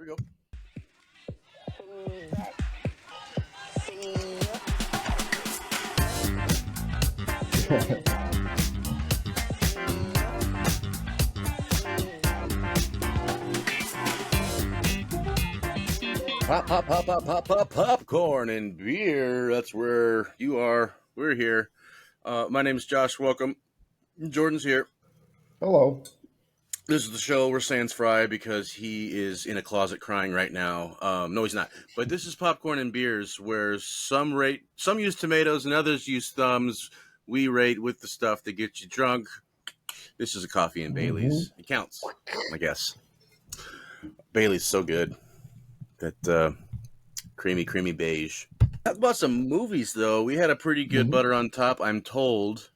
we go. Popcorn and beer. That's where you are. We're here. My name is Josh. Welcome. Jordan's here. Hello. This is the show. We're saying Frye because he is in a closet crying right now. No, he's not. But this is Popcorn and Beers, where some use tomatoes and others use thumbs. We rate with the stuff that gets you drunk. This is a coffee and Bailey's. It counts, I guess. Bailey's so good. That creamy beige. How about some movies, though? We had a pretty good butter on top, I'm told.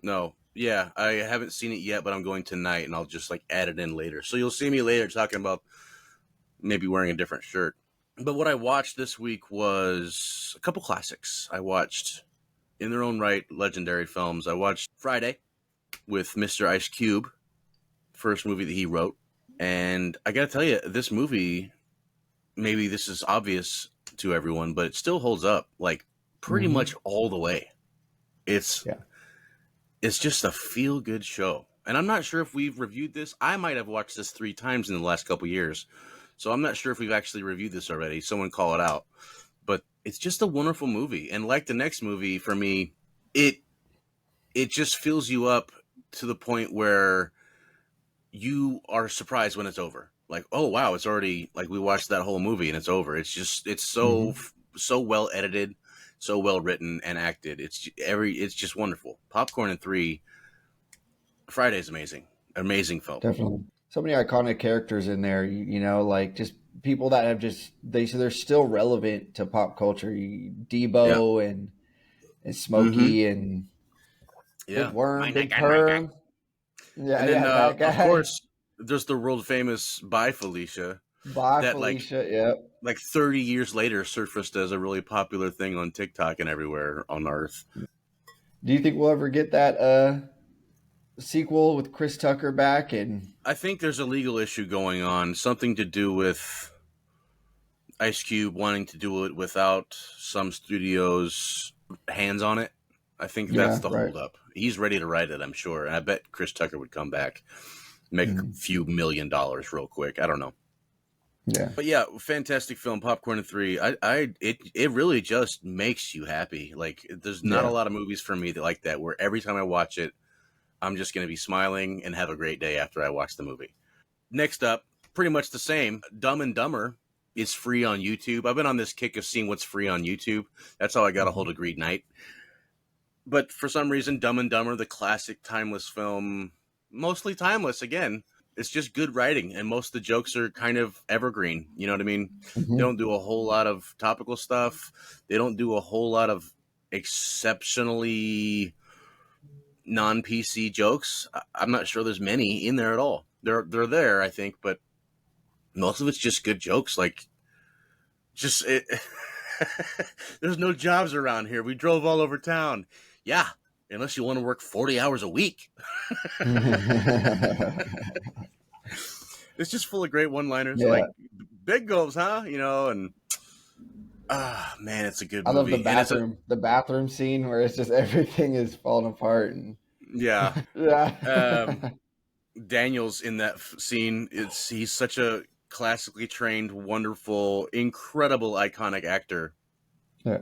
No. Yeah, I haven't seen it yet, but I'm going tonight, and I'll just add it in later. So you'll see me later talking about maybe wearing a different shirt. But what I watched this week was a couple classics. I watched, in their own right, legendary films. I watched Friday with Mr. Ice Cube, first movie that he wrote. And I gotta tell you, this movie, maybe this is obvious to everyone, but it still holds up, pretty much all the way. It's just a feel-good show. And I'm not sure if we've reviewed this. I might have watched this 3 times in the last couple years. So I'm not sure if we've actually reviewed this already. Someone call it out. But it's just a wonderful movie. And like the next movie, for me, it just fills you up to the point where you are surprised when it's over. Oh, wow, it's already, we watched that whole movie and it's over. It's so well edited. So well written and acted. It's just wonderful. Popcorn and 3. Friday's amazing. Amazing film. Definitely. So many iconic characters in there, just people that have they're still relevant to pop culture. Debo and Smokey and Big Worm, Big Perm. Yeah, and then, of course, there's the world famous Bye Felicia. Bye, Felicia, 30 years later surfaced as a really popular thing on TikTok and everywhere on Earth. Do you think we'll ever get that sequel with Chris Tucker back? And I think there's a legal issue going on, something to do with Ice Cube wanting to do it without some studios' hands on it. I think that's the holdup. He's ready to write it, I'm sure. And I bet Chris Tucker would come back, make a few $1 million real quick. I don't know. Yeah, but yeah, fantastic film, Popcorn and 3. It really just makes you happy. There's not a lot of movies for me like that, where every time I watch it, I'm just going to be smiling and have a great day after I watch the movie. Next up, pretty much the same. Dumb and Dumber is free on YouTube. I've been on this kick of seeing what's free on YouTube. That's how I got a hold of Green Knight. But for some reason, Dumb and Dumber, the classic timeless film, mostly timeless again. It's just good writing, and most of the jokes are kind of evergreen. You know what I mean? They don't do a whole lot of topical stuff. They don't do a whole lot of exceptionally non-PC jokes. I'm not sure there's many in there at all. They're there, I think, but most of it's just good jokes. There's no jobs around here. We drove all over town. Yeah, unless you want to work 40 hours a week. It's just full of great one-liners. Big goals, huh? And man, it's a good movie. I love the bathroom scene where it's just everything is falling apart. And Daniel's in that scene. He's such a classically trained, wonderful, incredible, iconic actor. Yeah,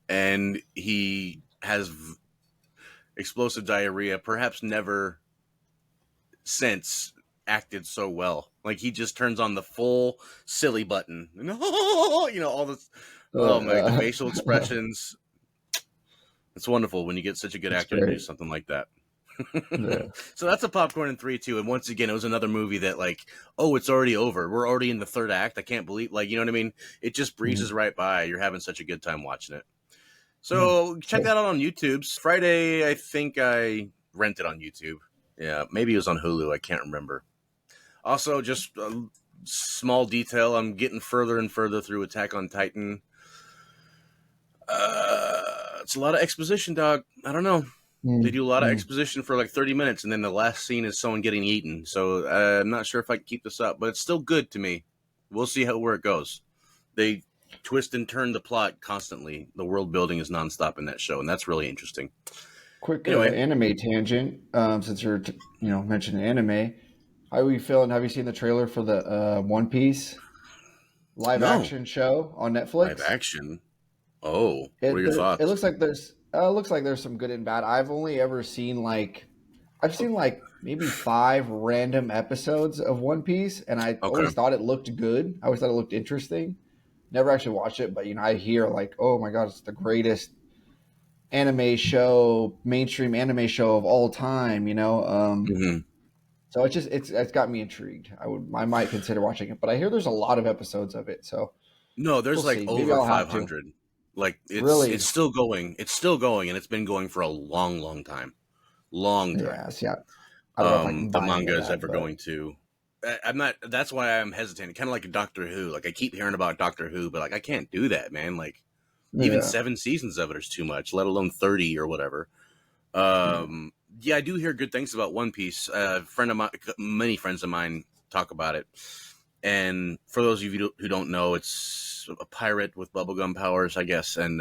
and he has explosive diarrhea, perhaps never since acted so well. He just turns on the full silly button. All this, the facial expressions. It's wonderful when you get such a good actor to do something like that. So that's a Popcorn and 3 too. And once again, it was another movie that it's already over. We're already in the third act. I can't believe, you know what I mean? It just breezes right by. You're having such a good time watching it. So check that out on YouTube. Friday, I think I rented on YouTube. Yeah, maybe it was on Hulu. I can't remember. Also, just a small detail. I'm getting further and further through Attack on Titan. It's a lot of exposition, dog. I don't know. They do a lot of exposition for 30 minutes, and then the last scene is someone getting eaten. So I'm not sure if I can keep this up, but it's still good to me. We'll see where it goes. They twist and turn the plot constantly. The world building is nonstop in that show, and that's really interesting. Quick Anyway, anime tangent. Since you're mentioning anime, how are you feeling? Have you seen the trailer for the One Piece live no action show on live Netflix? action. Oh, what are your It thoughts? looks like there's some good and bad. I've only ever seen I've seen like maybe 5 random episodes of One Piece, and I Okay. always thought it looked good. I always thought it looked interesting. Never actually watched it, but I hear like, oh my god, it's the greatest anime show, mainstream anime show of all time. Hmm. So it's got me intrigued. I might consider watching it, but I hear there's a lot of episodes of it, so No, we'll there's like see. Maybe over I'll have to. 500. Like it's Really? still going. It's still going, and it's been going for a long, long time. Long time. Yeah. See, I don't know if I can The buy any manga of is that, ever but going to. I'm not. That's why I'm hesitating. Kind of like a Doctor Who. Like I keep hearing about Doctor Who, but like I can't do that, man. Like even yeah. 7 seasons of it is too much, let alone 30 or whatever. Yeah. Yeah, I do hear good things about One Piece. A friend of mine, many friends of mine talk about it. And for those of you who don't know, it's a pirate with bubblegum powers, I guess. And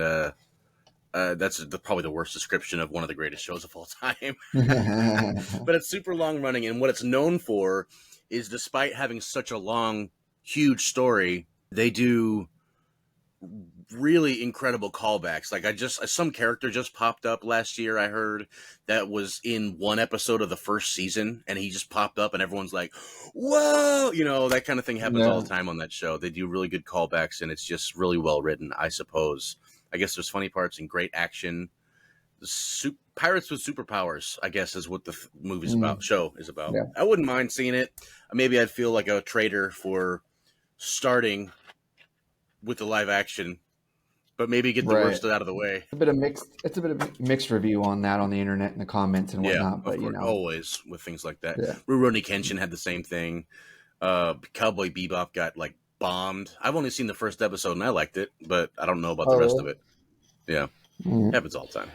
that's probably the worst description of one of the greatest shows of all time. But it's super long running, and what it's known for is, despite having such a long, huge story, they do really incredible callbacks. Like some character just popped up last year, I heard, that was in one episode of the first season, and he just popped up and everyone's like, whoa, that kind of thing happens all Yeah. the time on that show. They do really good callbacks, and it's just really well written, I suppose. I guess there's funny parts and great action. Pirates with superpowers, I guess, is what the movie's Mm, about. Show is about. yeah. I wouldn't mind seeing it. Maybe I'd feel like a traitor for starting with the live action, but maybe get the Right. worst out of the way. It's a bit of mixed review on that on the internet and the comments and Yeah, whatnot, of but course, always with things like that. yeah. Rurouni Kenshin had the same thing. Cowboy Bebop got like bombed. I've only seen the first episode and I liked it, but I don't know about the Oh, rest of really? it. Yeah, Mm. happens all the time.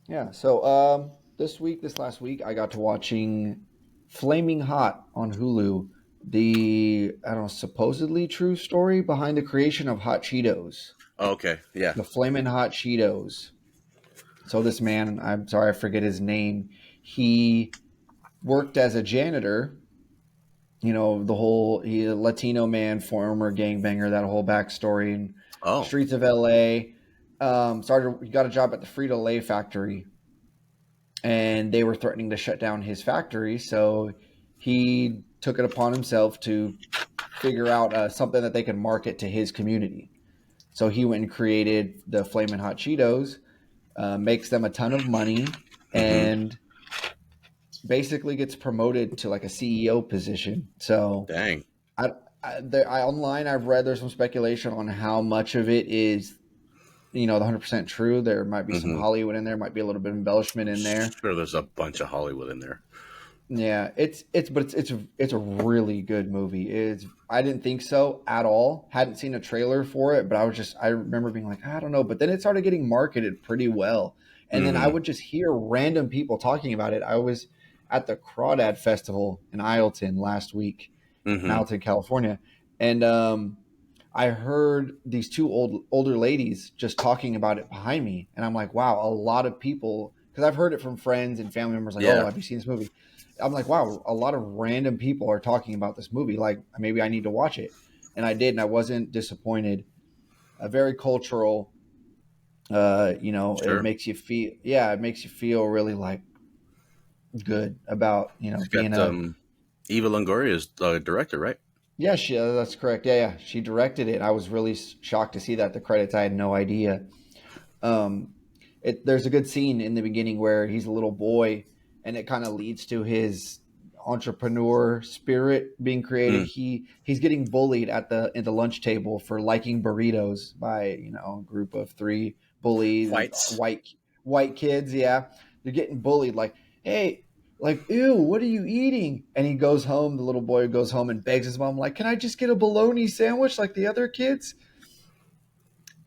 Yeah. So, this last week, I got to watching Flaming Hot on Hulu, the, I don't know, supposedly true story behind the creation of Hot Cheetos, Oh, okay, yeah. the Flamin' Hot Cheetos. So this man, I'm sorry, I forget his name. He worked as a janitor. The whole he a Latino man, former gangbanger, that whole backstory and Oh, streets of LA. He got a job at the Frito Lay factory, and they were threatening to shut down his factory. So he took it upon himself to figure out something that they could market to his community. So he went and created the Flamin' Hot Cheetos, makes them a ton of money, mm-hmm. and basically gets promoted to like a CEO position. So Dang. online I've read there's some speculation on how much of it is the 100% true. There might be some Mm-hmm. Hollywood in there, might be a little bit of embellishment in there. Sure, there's a bunch of Hollywood in there. Yeah, it's a really good movie. I didn't think so at all. Hadn't seen a trailer for it, but I remember being like, I don't know. But then it started getting marketed pretty well, and then I Mm-hmm. would just hear random people talking about it. I was at the Crawdad Festival in Ileton last week, in Mm-hmm. Ileton, California, and I heard these two older ladies just talking about it behind me, and I'm like, wow, a lot of people, because I've heard it from friends and family members, like, oh, Yeah. have you seen this movie? I'm like, wow, a lot of random people are talking about this movie. Like, maybe I need to watch it, and I did, and I wasn't disappointed. A very cultural. It Sure. makes you feel, yeah, it makes you feel really like good about It's being got a. Eva Longoria as the director, right? Yeah, that's correct. Yeah, she directed it. I was really shocked to see that the credits. I had no idea. Um, there's a good scene in the beginning where he's a little boy, and it kind of leads to his entrepreneur spirit being created. Mm. He's getting bullied at the lunch table for liking burritos by a group of 3 bullies, Whites. white kids. Yeah, they're getting bullied. Like, hey, like, ew, what are you eating? And he goes home. The little boy goes home and begs his mom, like, can I just get a bologna sandwich like the other kids?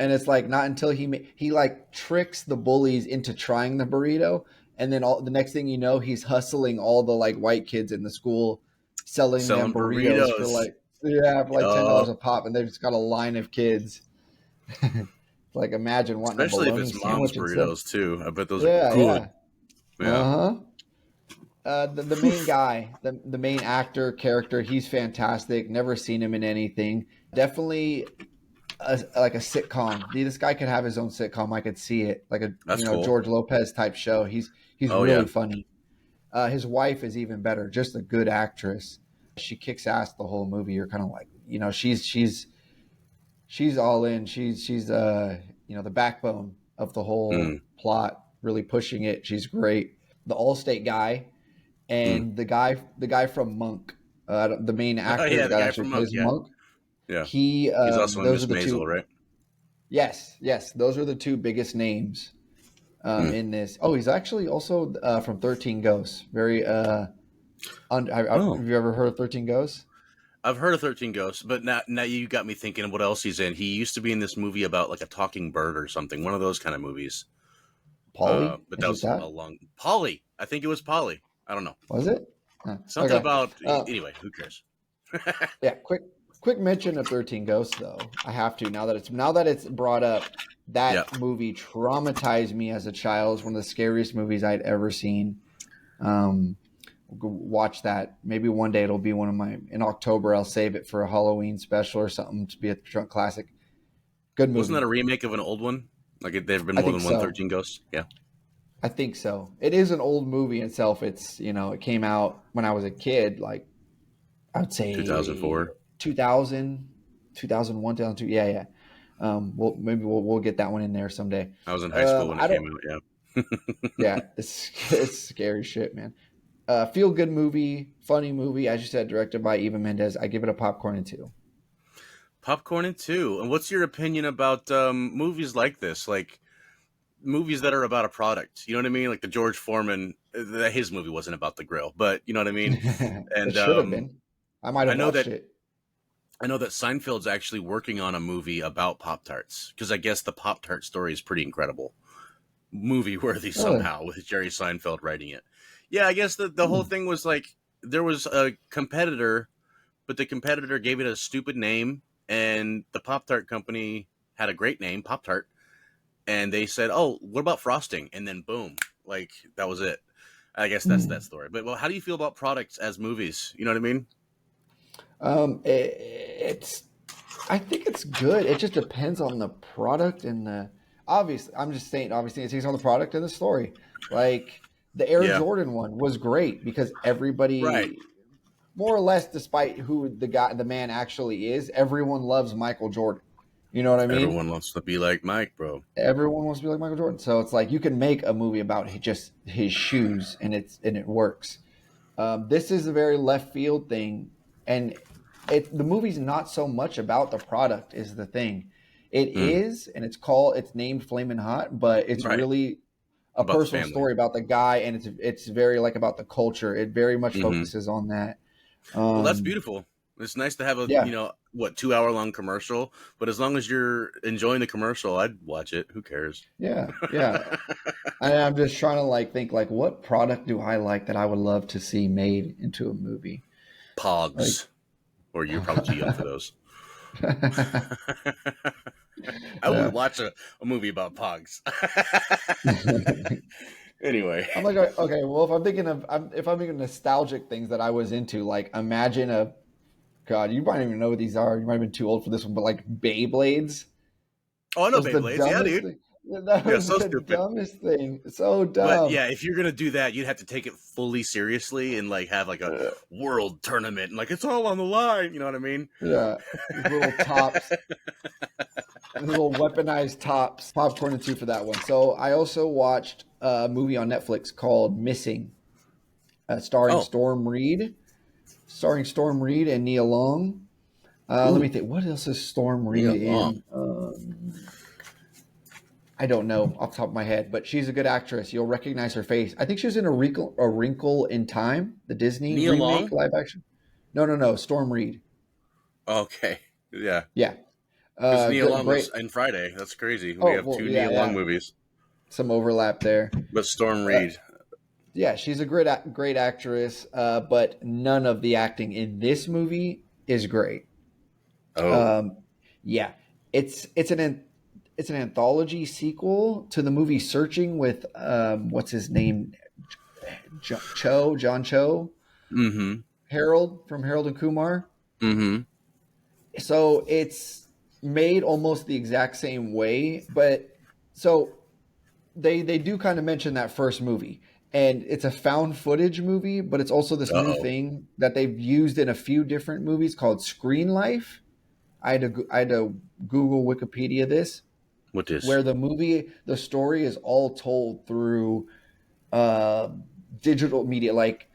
And it's like not until he like tricks the bullies into trying the burrito, and then the next thing he's hustling all the like white kids in the school, selling them Selling burritos for burritos. like Yeah, for like $10 Oh, a pop, and they've just got a line of kids. Like, imagine wanting a especially if bologna it's mom's sandwich instead. burritos too. I bet those are Yeah, good. yeah. Yeah. Uh-huh. The main guy, the main actor character, he's fantastic. Never seen him in anything. Definitely like a sitcom. This guy could have his own sitcom. I could see it, like a That's cool. George Lopez type show. He's Oh really yeah. funny. His wife is even better. Just a good actress. She kicks ass the whole movie. You're kind of like, she's all in. She's the backbone of the whole Mm, plot. Really pushing it. She's great. The Allstate guy mm. and the guy from Monk, the main Oh actor, yeah, the the guy that guy actually from Monk. plays Yeah, Monk. yeah. He, He's also in those are Miss the Maisel, two. right? Yes, yes, those are the two biggest names Mm. in this. Oh, he's actually also from 13 Ghosts. Very. Have Oh, you ever heard of 13 Ghosts? I've heard of 13 Ghosts, but now you got me thinking of what else he's in. He used to be in this movie about like a talking bird or something, one of those kind of movies. Polly? But that Is it was a that? long Polly. I think it was Polly. I don't know. Was it? Something Okay. about Uh, anyway. Who cares? yeah. Quick mention of 13 Ghosts though. I have to now that it's brought up. Yeah, That movie traumatized me as a child. It's one of the scariest movies I'd ever seen. Um, watch that. Maybe one day it'll be one of my. In October, I'll save it for a Halloween special or something to be a drunk classic. Good wasn't that a movie. remake of an old one? Like there've been I more think than one so. 13 Ghosts. Yeah, I think so. It is an old movie itself. It's it came out when I was a kid. Like I would say 2004. 2000, 2001, 2002. Yeah, yeah. Maybe we'll get that one in there someday. I was in high school when it I came don't. out. Yeah. Yeah, it's scary shit, man. Feel good movie, funny movie, as you said, directed by Eva Mendes. I give it a popcorn and two. Popcorn and two. And what's your opinion about movies like this? Like movies that are about a product. You know what I mean? Like the George Foreman, his movie wasn't about the grill, but you know what I mean? It And should have been. I might I have know watched that it. I know that Seinfeld's actually working on a movie about Pop Tarts because I guess the Pop Tart story is pretty incredible, movie worthy Really? somehow with Jerry Seinfeld writing it. Yeah, I guess the whole Hmm. thing was like there was a competitor, but the competitor gave it a stupid name, and the Pop Tart company had a great name, Pop Tart, and they said, "Oh, what about frosting?" And then boom, like that was it. I guess that's that Hmm. story. But well, how do you feel about products as movies? You know what I mean? It's. I think it's good. It just depends on the product and the. Obviously, I'm just saying. Obviously, it takes on the product and the story. Like the Air Yeah. Jordan one was great because Right. everybody, more or less, despite who the man actually is, everyone loves Michael Jordan. You know what I mean? Everyone wants to be like Mike, bro. Everyone wants to be like Michael Jordan. So it's like you can make a movie about just his shoes and it works. This is a very left field thing, and the movie's not so much about the product is the thing. It Mm, is, and it's named Flamin' Hot, but it's right. really a About the personal family. story about the guy, and it's very like about the culture. It very much Hmm. focuses on that. Well, that's Um, beautiful. It's nice to have a yeah, 2 hour long commercial, but as long as you're enjoying the commercial, I'd watch it. Who cares? yeah, yeah. I'm just trying to like think like what product do I like that I would love to see made into a movie? Like Pogs, or you're probably too young for those. I would yeah. watch a movie about Pogs. Anyway, I'm like, okay, well, if I'm thinking nostalgic things that I was into, like imagine God, you might not even know what these are. You might have been too old for this one, but like Beyblades oh, I know was the Beyblades. Yeah, dumbest dude. thing. That Yeah, was so the stupid. dumbest thing. So But dumb. yeah, if you're gonna do that, you'd have to take it fully seriously and like have like a Uh, world tournament and like it's all on the line. You know what I mean? yeah, these little tops, these little weaponized tops. Popcorn and two for that one. So I also watched a movie on Netflix called Missing, starring Oh, Storm Reed, and Nia Long. Let me ooh, think. What else is Storm Nia Reed Long. in? I don't know off the top of my head, but she's a good actress. You'll recognize her face. I think she was in a Wrinkle in Time, the Disney Nia remake Long. live action. No, no, no. Storm Reed. Okay, yeah, Yeah. because Nia Good, Long was great. in Friday. That's crazy. We Oh, have well, two yeah, Nia Long yeah. movies, Some overlap there. but Storm Uh, Reed. yeah, she's a great actress, but none of the acting in this movie is great. Oh. Um, yeah, it's an anthology sequel to the movie Searching with what's his name, John Cho, Mm-hmm. Harold from Harold and Kumar. Mm-hmm. So it's made almost the exact same way, but so they do kind of mention that first movie, and it's a found footage movie, but it's also this new Uh-oh. thing that they've used in a few different movies called Screen Life. I had to Google Wikipedia this, What this? where the story is all told through uh, digital media, like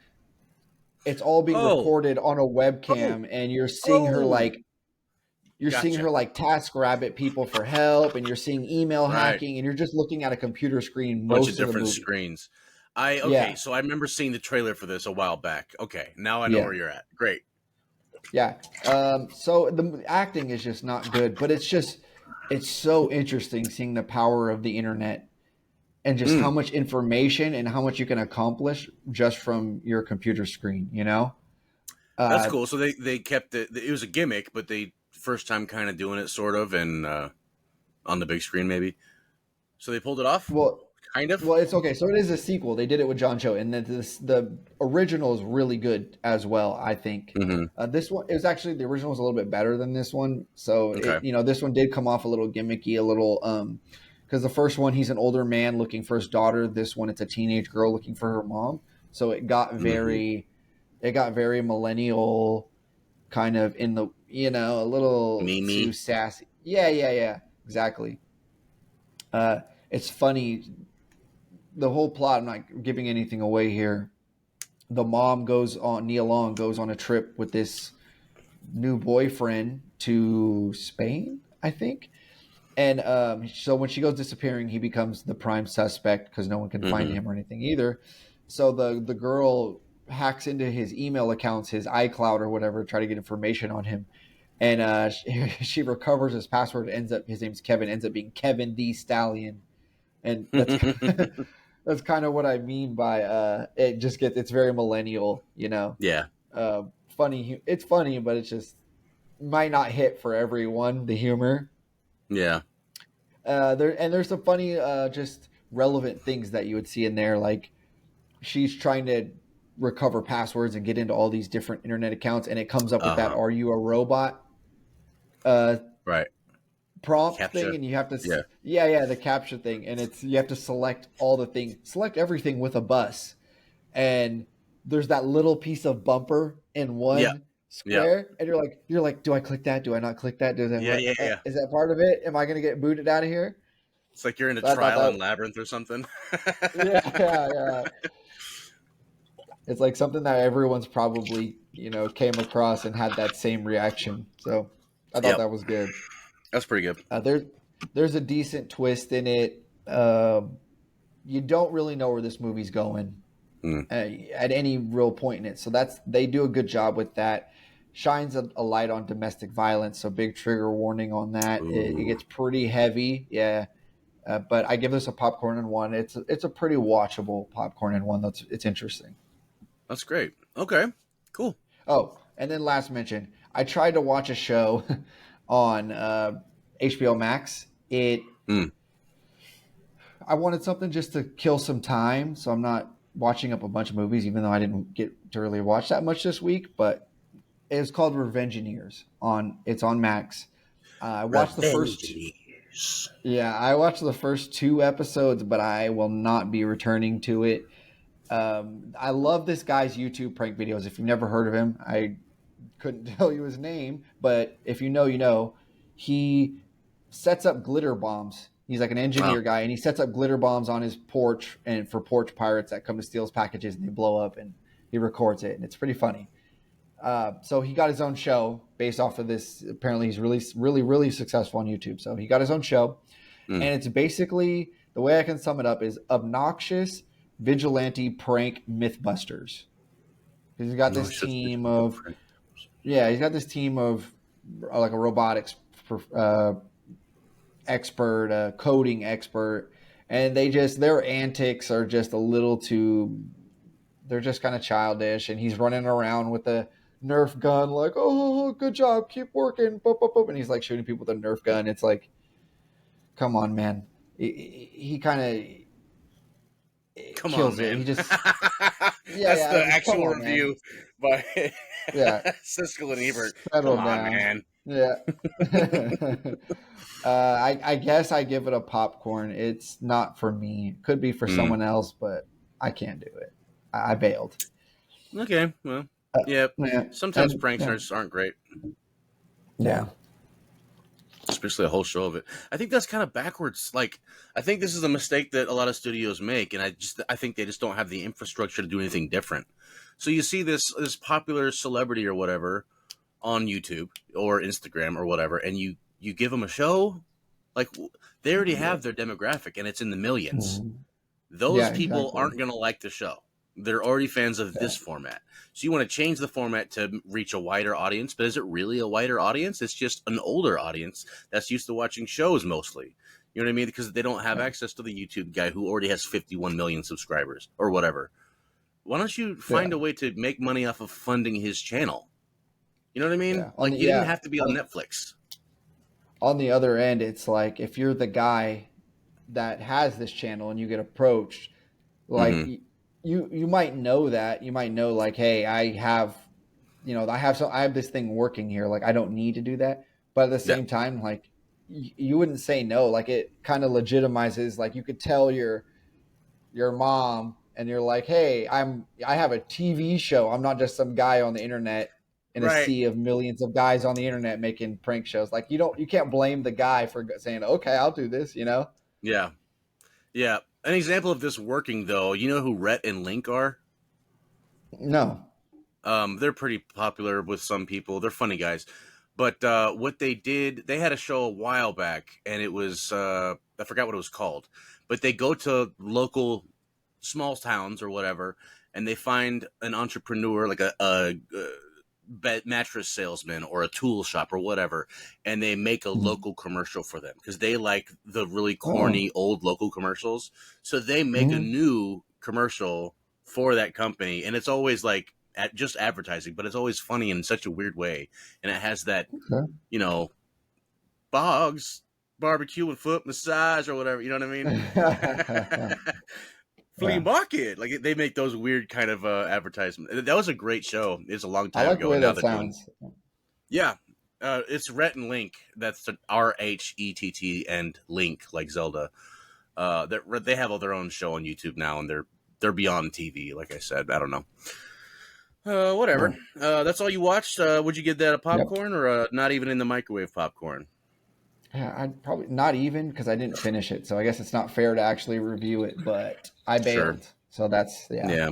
it's all being Oh. recorded on a Oh. webcam, and Oh. you're seeing Gotcha. her like task rabbit people for help, and you're seeing email Right. hacking, and you're just looking at a computer screen Bunch of most of the different movie. screens. Okay, Yeah, so I remember seeing the trailer for this a while back. Okay, now I know yeah, where you're at. Great. yeah. So the acting is just not good, but it's so interesting seeing the power of the internet and just how Mm, much information and how much you can accomplish just from your computer screen. that's Uh, cool. So they kept it. It was a gimmick, but they first time kind of doing it, sort of, and on the big screen maybe. So they pulled it off, well, kind of. Well, it's okay. So it is a sequel. They did it with John Cho, and the original is really good as well. I think Mm-hmm. this one, it was actually, the original was a little bit better than this one. So Okay. this one did come off a little gimmicky, a little because the first one he's an older man looking for his daughter. This one it's a teenage girl looking for her mom. So Mm-hmm. it got very millennial, kind of in the a little too Mimi. sassy. Yeah, exactly. It's funny, the whole plot. I'm not giving anything away here. The mom goes on nialong goes on a trip with this new boyfriend to Spain, I think. And so when she goes disappearing, he becomes the prime suspect because no one can find Mm-hmm. him or anything either. So the girl hacks into his email accounts, his iCloud or whatever, try to get information on him. And she recovers his password. Ends up his name's Kevin. Ends up being Kevin the Stallion, and that's that's kind of what I mean by it. Just gets it's very millennial, Yeah. funny. It's funny, but it's just might not hit for everyone. The humor Yeah. there's some funny, just relevant things that you would see in there, like she's trying to recover passwords and get into all these different internet accounts, and it comes up with Uh that huh. "Are you a robot?" uh, Right. prompt thing, Capture. and you have to Yeah. yeah, the capture thing, and it's you have to select everything with a bus, and there's that little piece of bumper in Yeah. one Yeah. square, and you're like, do I click that? Do I not click that? Do that? Yeah. Yeah. Yeah. Is that part of it? Am I going to get booted out of here? It's like you're in a So I thought trial that, in Labyrinth or something. yeah. It's like something that everyone's probably came across and had that same reaction. So I thought Yep. that was good. That's pretty good. There's a decent twist in it. You don't really know where this movie's going Mm. at any real point in it. So they do a good job with that. Shines a light on domestic violence. So big trigger warning on that. It Ooh. gets pretty heavy. Yeah. But I give this a popcorn and one. It's a pretty watchable popcorn and one. It's interesting. That's great. Okay. Cool. Oh, and then last mention, I tried to watch a show on HBO Max. Mm. I wanted something just to kill some time, so I'm not watching up a bunch of movies, even though I didn't get to really watch that much this week. But it's called Revengineers. It's on Max. I watched the first. Revengineers. Yeah, I watched the first two episodes, but I will not be returning to it. I love this guy's YouTube prank videos. If you've never heard of him, I couldn't tell you his name, but if you know, you know. He sets up glitter bombs. He's like an Oh. engineer guy, and he sets up glitter bombs on his porch, and for porch pirates that come to steal his packages, and they blow up, and he records it, and it's pretty funny. So he got his own show based off of this. Apparently, he's really, really, really successful on YouTube. So he got his own show, Mm. and it's basically, the way I can sum it up is obnoxious vigilante prank mythbusters. He's got No, this it's just team of yeah, he's got this team of like a robotics uh, expert, a coding expert, and their antics are just a little too. They're just kind of childish, and he's running around with a Nerf gun, like, oh, good job, keep working, boop, boop, boop. And he's like shooting people with a Nerf gun. It's like, come on, man. He kind of Come on, kills it. He man. just, That's the just come actual on, man. review by Yeah, Siskel and Ebert. settle Come on, down. man. Yeah. I guess I give it a popcorn. It's not for me. Could be for Mm. someone else, but I can't do it. I bailed. Okay, well, yeah. Yeah, Sometimes and pranks yeah, aren't great, yeah. especially a whole show of it. I think that's kind of backwards. Like, I think this is a mistake that a lot of studios make, and I think they just don't have the infrastructure to do anything different. So you see this popular celebrity or whatever on YouTube or Instagram or whatever, and you give them a show, like they already Yeah. have their demographic, and it's in the millions. Mhm. Those Yeah, people exactly. aren't going to like the show. They're already fans of Yeah. this format. So you want to change the format to reach a wider audience, but is it really a wider audience? It's just an older audience that's used to watching shows mostly. You know what I mean? Because they don't have Yeah. access to the YouTube guy who already has 51 million subscribers or whatever. Why don't you Yeah. find a way to make money off of funding his channel? You know what I mean? Yeah. Like, you didn't have to be on Netflix. On the other end, it's like if you're the guy that has this channel and you get approached, like Mm-hmm. you might know that. You might know like, hey, I have, I have this thing working here. Like I don't need to do that. But at the Yeah. same time, like you wouldn't say no. Like it kind of legitimizes, like you could tell your mom and you're like, hey, I have a TV show. I'm not just some guy on the internet in a Right. sea of millions of guys on the internet making prank shows. Like you can't blame the guy for saying, okay, I'll do this, Yeah. Yeah. An example of this working, though, you know who Rhett and Link are? No. They're pretty popular with some people. They're funny guys. But what they did, they had a show a while back, and it was, I forgot what it was called. But they go to local small towns or whatever, and they find an entrepreneur, like a mattress salesman or a tool shop or whatever, and they make a Mhm. local commercial for them because they like the really Oh. corny old local commercials. So they make a Mhm. new commercial for that company, and it's always like just advertising, but it's always funny in such a weird way, and it has that, Okay. you know, Boggs barbecue and foot massage or whatever. You know what I mean? Flea Yeah. market, like they make those weird kind of advertisements. That was a great show. It's a long I time like the ago, and way now that they're doing. sounds. Yeah, it's Rhett and Link. That's the RHETT and Link, like Zelda. They have all their own show on YouTube now, and they're beyond TV. Like I said, I don't know. Whatever. Oh. That's all you watched. Would you get that a Yep. popcorn or not even in the microwave popcorn? Yeah, I'd probably not even because I didn't finish it. So I guess it's not fair to actually review it, but I Sure. bailed. So that's, yeah. Yeah.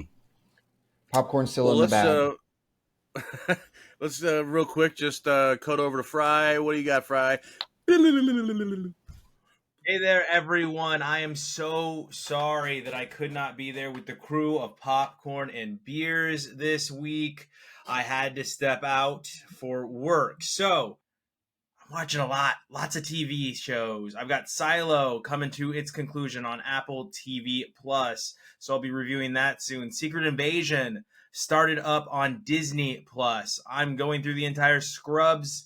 Popcorn's still Well, in the bag. let's real quick just cut over to Frye. What do you got, Frye? Hey there, everyone. I am so sorry that I could not be there with the crew of Popcorn and Beers this week. I had to step out for work. So, I'm watching lots of TV shows. I've got Silo coming to its conclusion on Apple TV Plus, so I'll be reviewing that soon. Secret Invasion started up on Disney Plus. I'm going through the entire Scrubs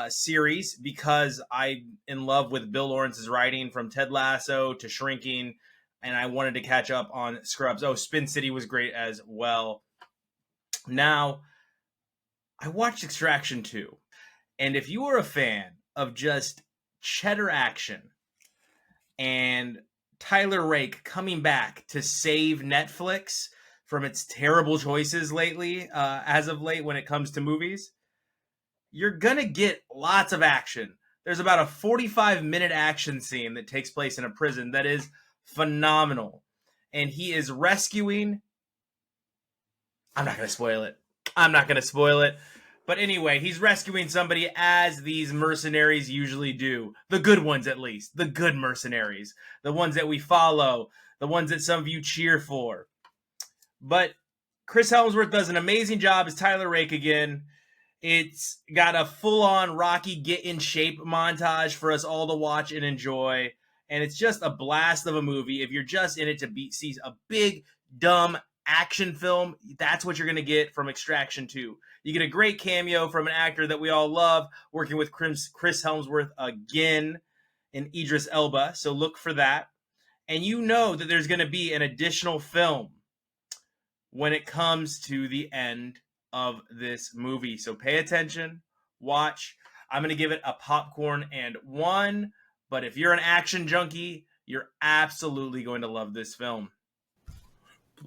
series because I'm in love with Bill Lawrence's writing from Ted Lasso to Shrinking, and I wanted to catch up on Scrubs. Oh, Spin City was great as well. Now, I watched Extraction 2, and if you are a fan of just cheddar action and Tyler Rake coming back to save Netflix from its terrible choices lately, as of late when it comes to movies, you're gonna get lots of action. There's about a 45-minute action scene that takes place in a prison that is phenomenal. And he is rescuing. I'm not gonna spoil it. But anyway, he's rescuing somebody as these mercenaries usually do. The good ones, at least. The good mercenaries. The ones that we follow. The ones that some of you cheer for. But Chris Helmsworth does an amazing job as Tyler Rake again. It's got a full-on Rocky get in shape montage for us all to watch and enjoy. And it's just a blast of a movie if you're just in it to see a big, dumb action film, that's what you're going to get from Extraction 2. You get a great cameo from an actor that we all love, working with Chris Hemsworth again and Idris Elba. So look for that. And you know that there's going to be an additional film when it comes to the end of this movie. So pay attention, watch. I'm going to give it a popcorn and 1. But if you're an action junkie, you're absolutely going to love this film.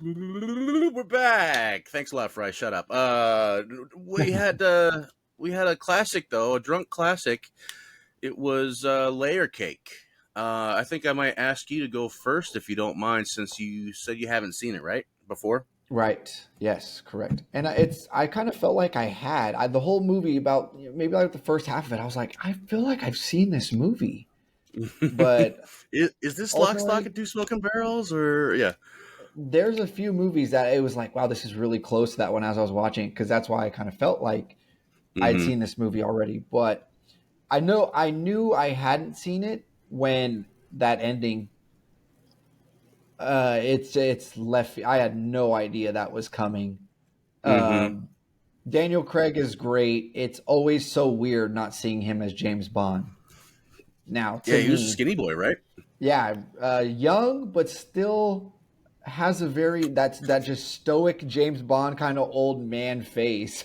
We're back. Thanks a lot, Frye. Shut up. We had a classic though, a drunk classic. It was Layer Cake. I think I might ask you to go first if you don't mind, since you said you haven't seen it, right? Before? Right. Yes, correct. And I kind of felt like I had the whole movie, about maybe like the first half of it. I was like, I feel like I've seen this movie, but is this Lock, Stock, and Two Smoking Barrels, or yeah? There's a few movies that it was like, wow, this is really close to that one as I was watching, because that's why I kind of felt like I'd seen this movie already. But I knew I hadn't seen it when that ending. It's left. I had no idea that was coming. Daniel Craig is great. It's always so weird not seeing him as James Bond. Now, he was a skinny boy, right? Yeah, young but still has a very that just stoic James Bond kind of old man face,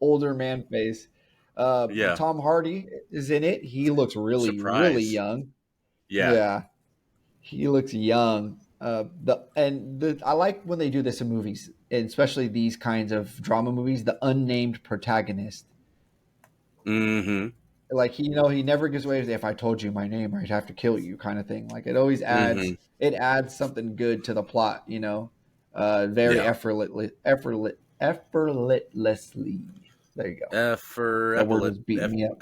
older man face. Tom Hardy is in it. He looks really young. Yeah, he looks young. I like when they do this in movies, and especially these kinds of drama movies. The unnamed protagonist. Like he never gives away. If I told you my name, I'd have to kill you, kind of thing. Like it always adds. It adds something good to the plot. Very effortlessly. There you go. That word was beating me up.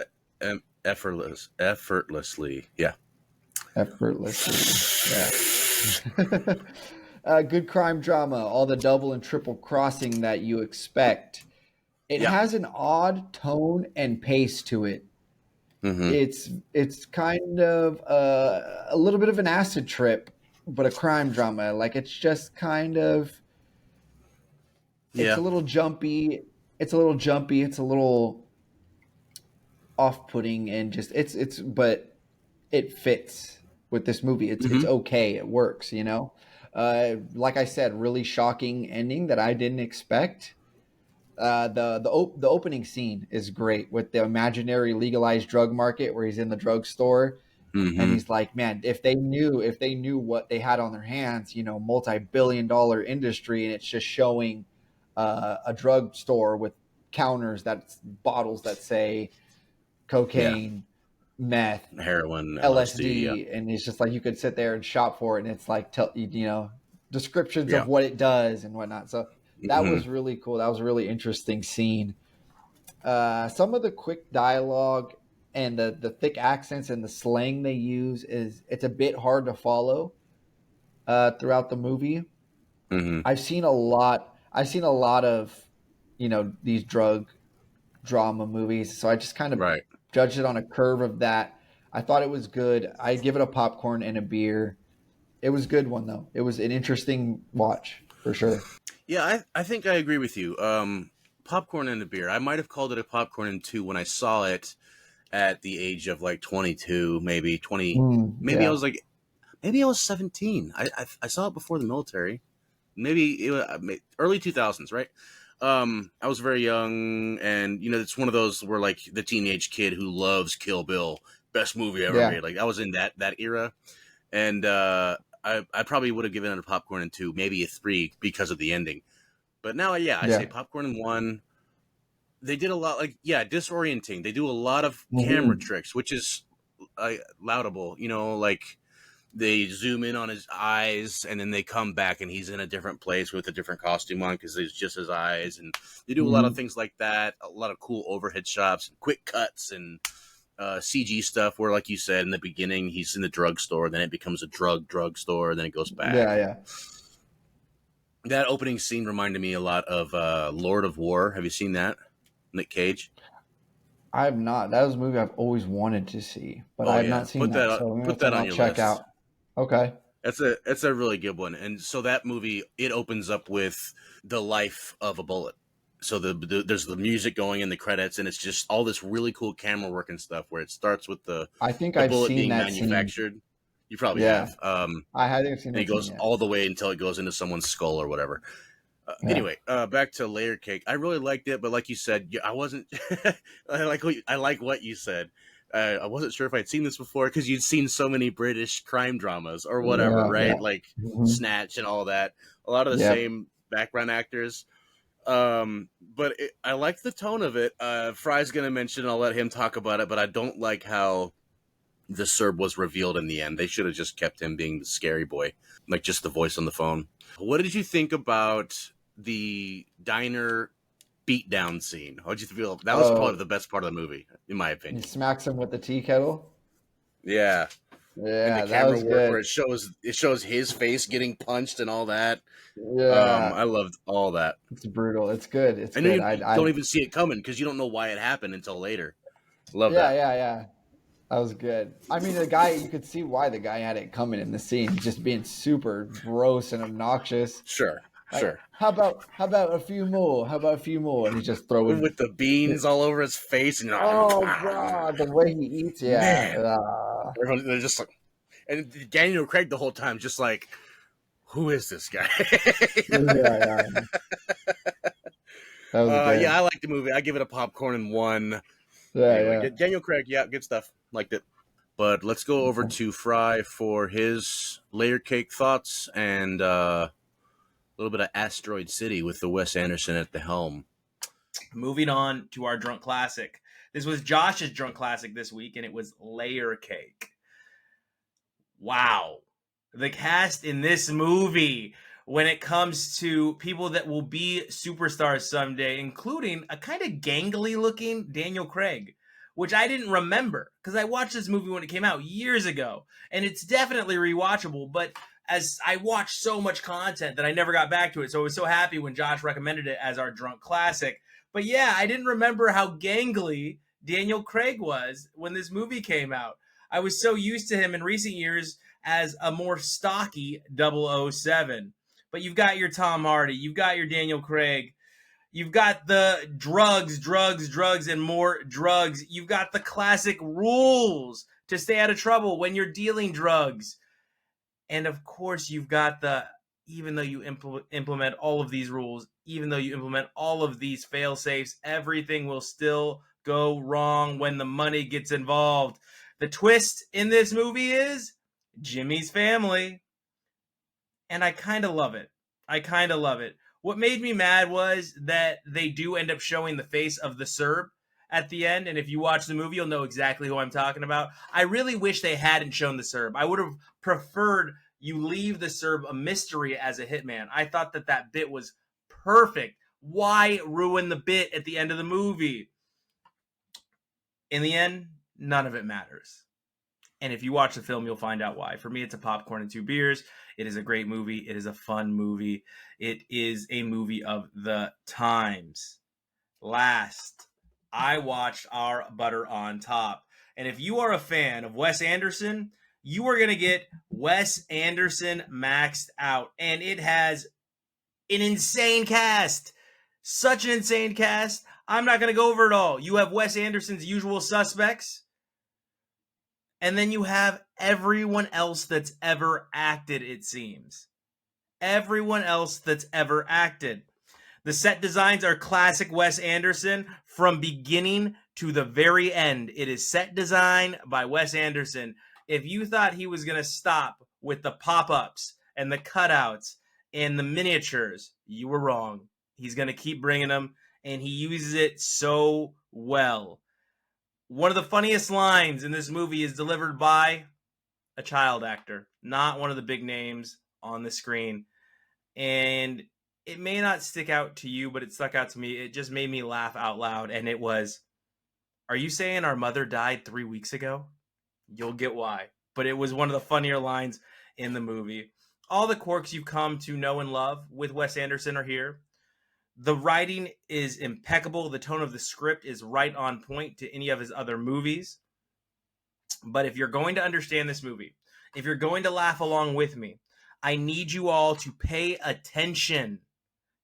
Effortlessly. Yeah. Effortlessly. Yeah. Good crime drama. All the double and triple crossing that you expect. It has an odd tone and pace to it. It's kind of a little bit of an acid trip, but a crime drama. Like it's just kind of it's a little jumpy. It's a little off-putting, and just but it fits with this movie. It's okay. It works, like I said, really shocking ending that I didn't expect. The opening scene is great with the imaginary legalized drug market where he's in the drugstore and he's like, man, if they knew what they had on their hands, multi-billion-dollar industry, and it's just showing a drugstore with counters bottles that say cocaine, meth, heroin, LSD, and it's just like you could sit there and shop for it, and it's like descriptions of what it does and whatnot. So that was really cool. That was a really interesting scene. Some of the quick dialogue and the thick accents and the slang they use it's a bit hard to follow throughout the movie. I've seen a lot of these drug drama movies, so I just kind of judged it on a curve of that. I thought it was good. I'd give it a popcorn and a beer. It was a good one though. It was an interesting watch for sure. Yeah, I think I agree with you. Popcorn and a beer. I might have called it a popcorn and 2 when I saw it at the age of like 22, maybe 20. I was 17. I saw it before the military. Maybe early 2000s, right? I was very young, and it's one of those where like the teenage kid who loves Kill Bill, best movie ever made. Like I was in that era, and I probably would have given it a popcorn and 2, maybe a 3 because of the ending. But now, I say popcorn and 1. They did a lot, disorienting. They do a lot of camera tricks, which is laudable. Like they zoom in on his eyes, and then they come back, and he's in a different place with a different costume on because it's just his eyes. And they do a lot of things like that. A lot of cool overhead shots, and quick cuts, and CG stuff where, like you said in the beginning, he's in the drugstore, then it becomes a drugstore, then it goes back. Yeah. That opening scene reminded me a lot of Lord of War. Have you seen that? Nick Cage? I have not. That was a movie I've always wanted to see, but I have not seen that. So put that on your check list. out. Okay. That's a really good one. And so that movie, it opens up with the life of a bullet. So there's the music going in the credits, and it's just all this really cool camera work and stuff. Where it starts with I think the I've bullet seen being that scene. manufactured. You probably Yeah, have. I haven't seen And it that scene goes yet. all the way until it goes into someone's skull or whatever. Yeah. Anyway, back to Layer Cake. I really liked it, but like you said, I wasn't. I like what you said. I wasn't sure if I'd seen this before because you'd seen so many British crime dramas or whatever, Yeah, yeah. right? Like Hmm. Snatch and all that. A lot of the Yep. same background actors. But I like the tone of it. Frye's gonna mention. I'll let him talk about it, but I don't like how the Serb was revealed in the end. They should have just kept him being the scary boy, like just the voice on the phone. What did you think about the diner beatdown scene? How'd you feel? That was probably Oh, the best part of the movie, in my he opinion. smacks him with the tea kettle. Yeah, and the Yeah, that camera was work where good. it shows his face getting punched and all that. Yeah, I loved all that. it's brutal. It's good. It's I know good. you don't even see it coming because you don't know why it happened until later. Love Yeah, that. yeah, yeah. That was good. I mean, the guy, you could see why the guy had it coming in the scene, just being super gross and obnoxious. Sure, Like, sure. how about a few more? How about a few more? And he's just throwing. With the beans all over his face and Oh God, the way he eats, yeah. man, they're just like, and Daniel Craig the whole time, just like, who is this guy? Yeah, yeah. That was Yeah, good. I like the movie. I give it a popcorn and one. Yeah, Anyway, yeah. Daniel Craig, yeah, good stuff. Liked it. But let's go over to Frye for his layer cake thoughts and a little bit of Asteroid City with the Wes Anderson at the helm. Moving on to our drunk classic. This was Josh's drunk classic this week, and it was Layer Cake. Wow. The cast in this movie, when it comes to people that will be superstars someday, including a kind of gangly looking Daniel Craig, which I didn't remember because I watched this movie when it came out years ago, and it's definitely rewatchable. But as I watched so much content that I never got back to it, so I was so happy when Josh recommended it as our drunk classic. But yeah, I didn't remember how gangly Daniel Craig was when this movie came out. I was so used to him in recent years as a more stocky 007. But you've got your Tom Hardy, you've got your Daniel Craig, you've got the drugs, and more drugs. You've got the classic rules to stay out of trouble when you're dealing drugs. And of course, you've got the, even though you implement all of these rules, even though you implement all of these fail safes, everything will still go wrong when the money gets involved. The twist in this movie is Jimmy's family. And I kind of love it. I kind of love it. What made me mad was that they do end up showing the face of the Serb at the end. And if you watch the movie, you'll know exactly who I'm talking about. I really wish they hadn't shown the Serb. I would have preferred you leave the Serb a mystery as a hitman. I thought that that bit was perfect. Why ruin the bit at the end of the movie? In the end, none of it matters. And if you watch the film, you'll find out why. For me, it's a popcorn and 2 beers. It is a great movie. It is a fun movie. It is a movie of the times. Last, I watched Our Butter on Top. And if you are a fan of Wes Anderson, you are going to get Wes Anderson maxed out. And it has an insane cast. Such an insane cast. I'm not going to go over it all. You have Wes Anderson's usual suspects. And then you have everyone else that's ever acted, it seems. Everyone else that's ever acted. The set designs are classic Wes Anderson from beginning to the very end. It is set design by Wes Anderson. If you thought he was going to stop with the pop-ups and the cutouts and the miniatures, you were wrong. He's going to keep bringing them, and he uses it so well. One of the funniest lines in this movie is delivered by a child actor, not one of the big names on the screen. And it may not stick out to you, but it stuck out to me. It just made me laugh out loud. And it was, are you saying our mother died 3 weeks ago? You'll get why. But it was one of the funnier lines in the movie. All the quirks you've come to know and love with Wes Anderson are here. The writing is impeccable. The tone of the script is right on point to any of his other movies. But if you're going to understand this movie, if you're going to laugh along with me, I need you all to pay attention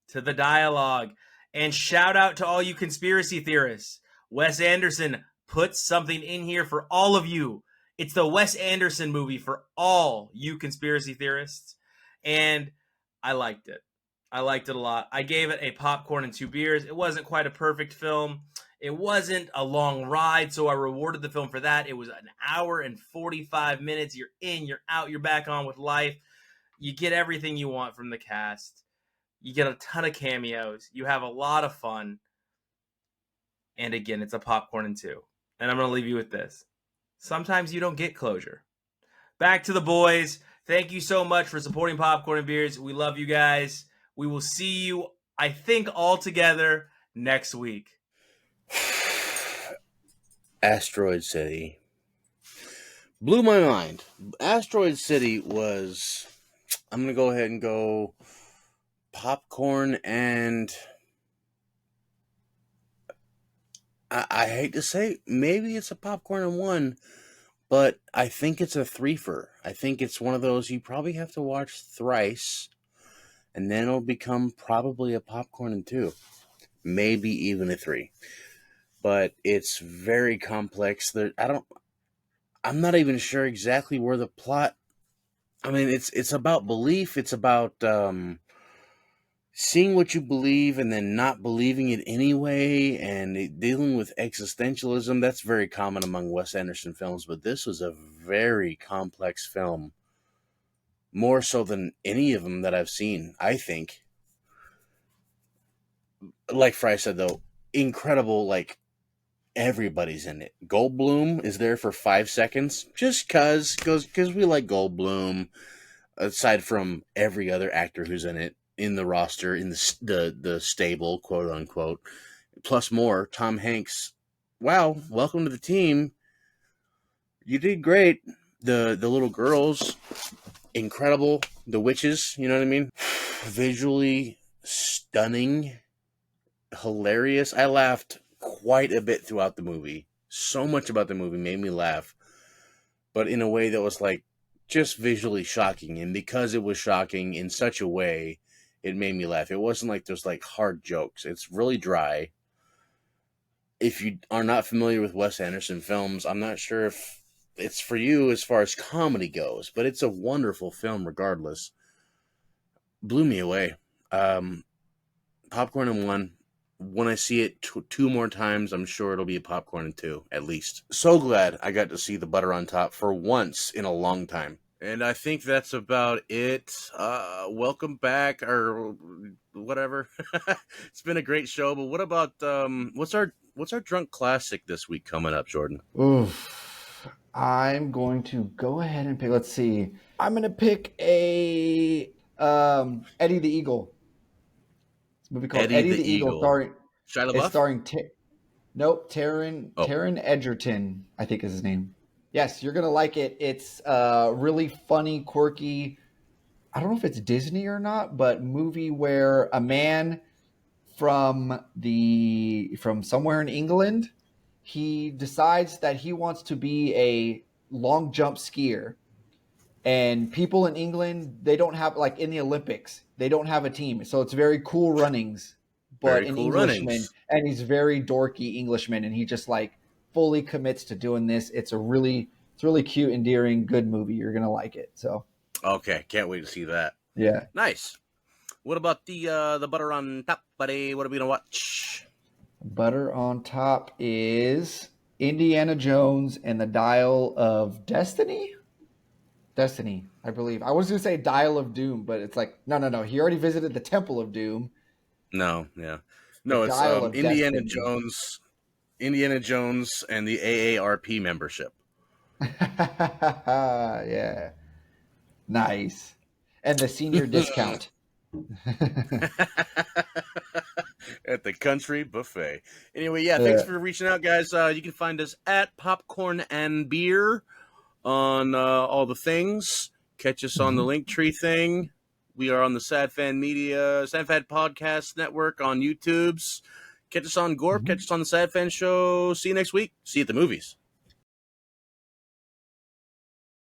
to the dialogue. And shout out to all you conspiracy theorists. Wes Anderson put something in here for all of you. It's the Wes Anderson movie for all you conspiracy theorists. And I liked it. I liked it a lot. I gave it a popcorn and 2 beers. It wasn't quite a perfect film. It wasn't a long ride, so I rewarded the film for that. It was an hour and 45 minutes. You're in, you're out, you're back on with life. You get everything you want from the cast. You get a ton of cameos. You have a lot of fun. And again, it's a popcorn and 2. And I'm going to leave you with this. Sometimes you don't get closure. Back to the boys. Thank you so much for supporting Popcorn and Beers. We love you guys. We will see you, I think, all together next week. Asteroid City blew my mind. Asteroid City was, I'm going to go ahead and go popcorn and I hate to say, maybe it's a popcorn and 1, but I think it's a threefer. I think it's one of those you probably have to watch thrice, and then it'll become probably a popcorn and 2, maybe even a 3. But it's very complex. I'm not even sure exactly where the plot. I mean, it's about belief. It's about seeing what you believe and then not believing it anyway, and dealing with existentialism. That's very common among Wes Anderson films, but this was a very complex film, more so than any of them that I've seen, I think. Like Frye said, though, incredible, like, everybody's in it. Goldblum is there for 5 seconds, just because we like Goldblum, aside from every other actor who's in it, in the roster, in the stable, quote unquote, plus more. Tom Hanks, wow, welcome to the team. You did great. The little girls, incredible. The witches, you know what I mean? Visually stunning, hilarious. I laughed quite a bit throughout the movie. So much about the movie made me laugh, but in a way that was like just visually shocking. And because it was shocking in such a way, it made me laugh. It wasn't like those like hard jokes. It's really dry. If you are not familiar with Wes Anderson films, I'm not sure if it's for you as far as comedy goes, but it's a wonderful film regardless. Blew me away. Popcorn and 1. When I see it 2 more times, I'm sure it'll be a popcorn and 2, at least. So glad I got to see the butter on top for once in a long time. And I think that's about it. Welcome back, or whatever. It's been a great show, but what about what's our drunk classic this week coming up, Jordan? Oof. I'm going to go ahead and pick. Let's see. I'm going to pick a Eddie the Eagle. It's a movie called Eddie the Eagle. Shia LaBeouf? It's starring Taron Egerton, I think is his name. Yes, you're going to like it. It's really funny, quirky. I don't know if it's Disney or not, but movie where a man from somewhere in England, he decides that he wants to be a long jump skier. And people in England, they don't have, like in the Olympics, they don't have a team. So it's very cool runnings, but an Englishman, and he's very dorky Englishman, and he just like fully commits to doing this. It's really cute, endearing, good movie. You're gonna like it. So okay, can't wait to see that. Yeah, nice. What about the butter on top, buddy? What are we gonna watch? Butter on top is Indiana Jones and the Dial of Destiny. I believe. I was going to say Dial of Doom, but it's like, no. He already visited the Temple of Doom. No, it's Indiana Jones and the AARP membership. Yeah. Nice. And the senior discount. At the country buffet. Anyway, thanks for reaching out, guys. You can find us at Popcorn and Beer on all the things. Catch us on the Linktree thing. We are on the SadFan Podcast Network on YouTube's. Catch us on Gorp. Catch us on the SadFan Show. See you next week. See you at the movies.